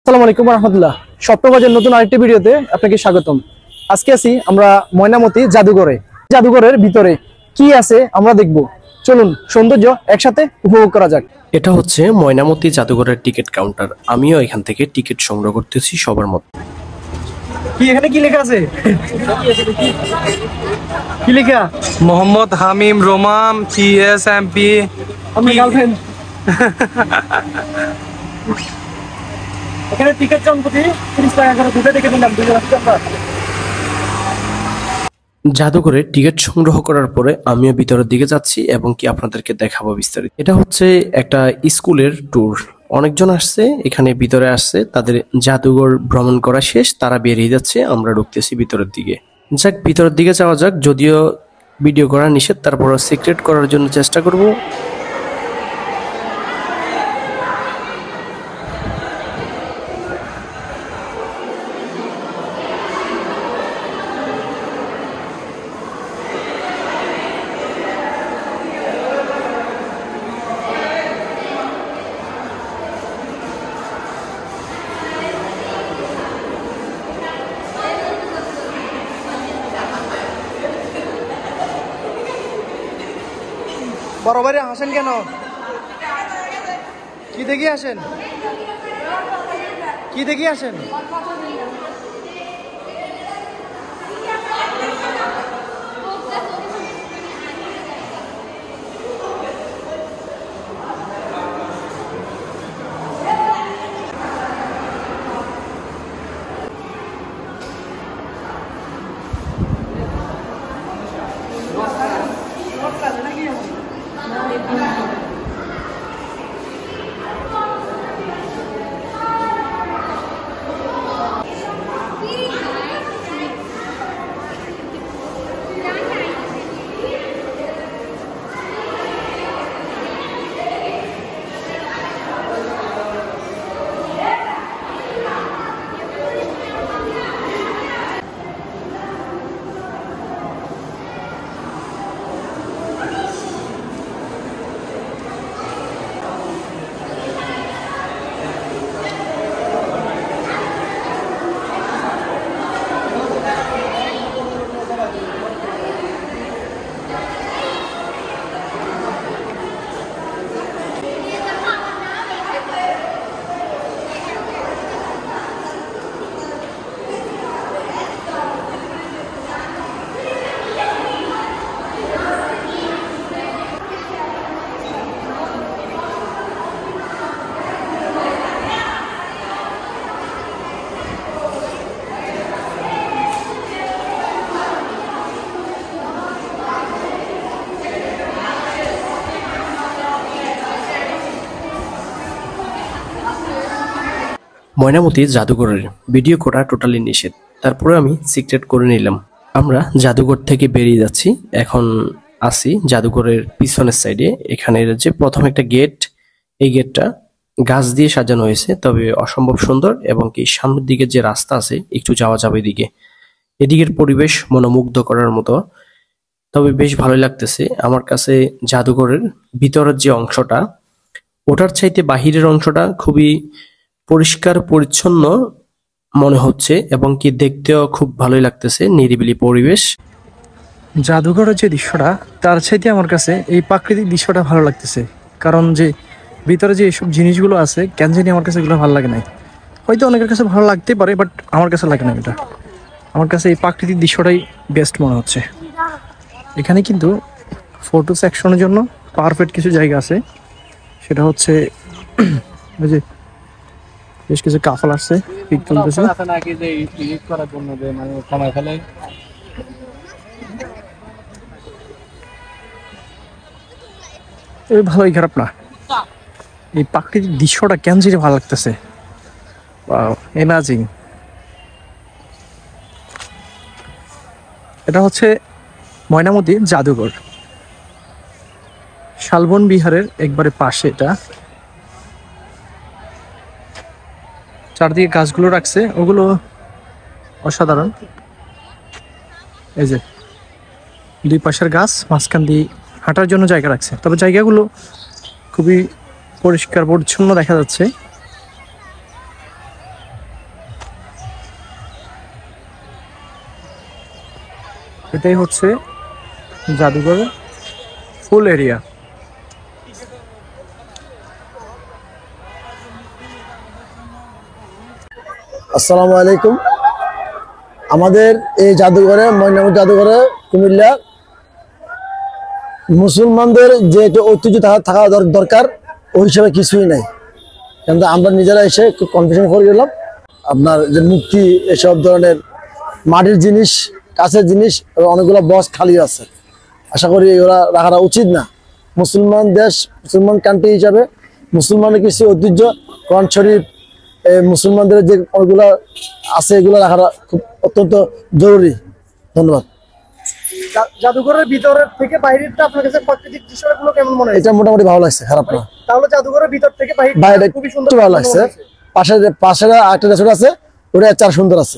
আসসালামু আলাইকুম রহমতুল্লাহ। স্বপ্নবাজার নতুন আরেকটি ভিডিওতে আপনাকে স্বাগতম। আজকে আছি আমরা ময়নামতি জাদুঘরে। জাদুঘরের ভিতরে কি আছে আমরা দেখব। চলুন সৌন্দর্য একসাথে উপভোগ করা যাক। এটা হচ্ছে ময়নামতি জাদুঘরের টিকিট কাউন্টার। আমিও এখান থেকে টিকিট সংগ্রহ করতেছি সবার মতো। কি এখানে কি লেখা আছে? কি লেখা? মোহাম্মদ হামিম রোমাম TSMP আমার গার্লফ্রেন্ড। এখানে টিকিট প্রতি 30 টাকা করে ঢুকে দেখে নিলাম। জাদুঘরে টিকিট সংগ্রহ করার পরে আমিও ভিতরের দিকে যাচ্ছি এবং কি আপনাদেরকে দেখাবো বিস্তারিত। এটা হচ্ছে একটা স্কুলের ট্যুর। অনেকজন আসছে এখানে, ভিতরে আসছে, তাদের জাদুঘর ভ্রমণ করা শেষ, তারা বেরিয়ে যাচ্ছে, আমরা ঢুকতেছি ভিতরের দিকে। যাক, ভিতরের দিকে যাওয়া যাক। যদিও ভিডিও করা নিষেধ, তারপর সিক্রেট করার জন্য চেষ্টা করব। বড় ভাইরে হাসেন কেন? কি দেখি আসেন? কি দেখি আসেন? ময়নামতি জাদুঘরের ভিডিও করা টোটালি নিষেধ, তারপরে আমি সিক্রেট করে নিলাম। আমরা জাদুঘর থেকে বেরিয়ে যাচ্ছি। এখন আসি জাদুঘরের পিছনের সাইডে। এখানের যে প্রথম একটা গেট, এই গেটটা গাছ দিয়ে সাজানো হয়েছে, তবে অসম্ভব সুন্দর। এবং কি সামনের দিকে যে রাস্তা আছে, একটু যাওয়া যাবে এদিকে। এদিকের পরিবেশ মনোমুগ্ধ করার মতো, তবে বেশ ভালোই লাগতেছে আমার কাছে। জাদুঘরের ভিতরের যে অংশটা, ওটার চাইতে বাহিরের অংশটা খুবই পরিষ্কার পরিচ্ছন্ন মনে হচ্ছে এবং কি দেখতেও খুব ভালোই লাগতেছে, নিরিবিলি পরিবেশ। জাদুঘরের যে দৃশ্যটা, তার চাইতে আমার কাছে এই প্রাকৃতিক দৃশ্যটা ভালো লাগতেছে। কারণ যে ভিতরে যে এইসব জিনিসগুলো আছে, কেন জানি আমার কাছে এগুলো ভালো লাগে নাই। হয়তো অনেকের কাছে ভালো লাগতে পারে, বাট আমার কাছে লাগে না। এটা আমার কাছে এই প্রাকৃতিক দৃশ্যটাই বেস্ট মনে হচ্ছে। এখানে কিন্তু ফটো সেকশনের জন্য পারফেক্ট কিছু জায়গা আছে। সেটা হচ্ছে ওই যে বেশ কিছু কাফল আসছে, পিক তুলতেছে। ভালোই, খারাপ না। এই প্রাকৃতিক দৃশ্যটা কেন জানি ভালো লাগতেছে। এমাজিং। এটা হচ্ছে ময়নামতি জাদুঘর, শালবন বিহারের একবারে পাশে। এটা চারদিকে গাছগুলো রাখছে, ওগুলো অসাধারণ। এই যে দুই পাশের গাছ, মাঝখান দিয়ে হাঁটার জন্য জায়গা রাখছে। তবে জায়গাগুলো খুবই পরিষ্কার পরিচ্ছন্ন দেখা যাচ্ছে। এটাই হচ্ছে জাদুঘরের ফুল এরিয়া। আসসালামু আলাইকুম। আমাদের এই জাদুঘরে ময়নামতি জাদুঘরে কুমিল্লা মুসলমানদের যে একটা ঐতিহ্য থাকা দরকার ওই হিসাবে কিছুই নাই, কিন্তু আমরা নিজেরা এসে খুব কনফিউশন করে গেলাম। আপনার যে মূর্তি এসব ধরনের মাটির জিনিস, কাছের জিনিস, অনেকগুলো বক্স খালি আছে। আশা করি এগুলা রাখাটা উচিত না। মুসলমান দেশ, মুসলমান কান্ট্রি হিসাবে মুসলমানের কিছু ঐতিহ্য, কোরআন শরীফ, মুসলমানদের যে ওইগুলা আছে এগুলো রাখাটা খুব অত্যন্ত জরুরি। ধন্যবাদ। জাদুঘরের ভিতরের থেকে বাইরেটা আপনার কাছে প্রাকৃতিক দৃশ্যগুলো কেমন মনে হয়? এটা মোটামুটি ভালো লাগছে, খারাপ না। তাহলে জাদুঘরের ভিতর থেকে বাইরে খুবই সুন্দর ভালো লাগছে। পাশে আরেকটা রেস্টুরেন্ট আছে, ওটা চার সুন্দর আছে।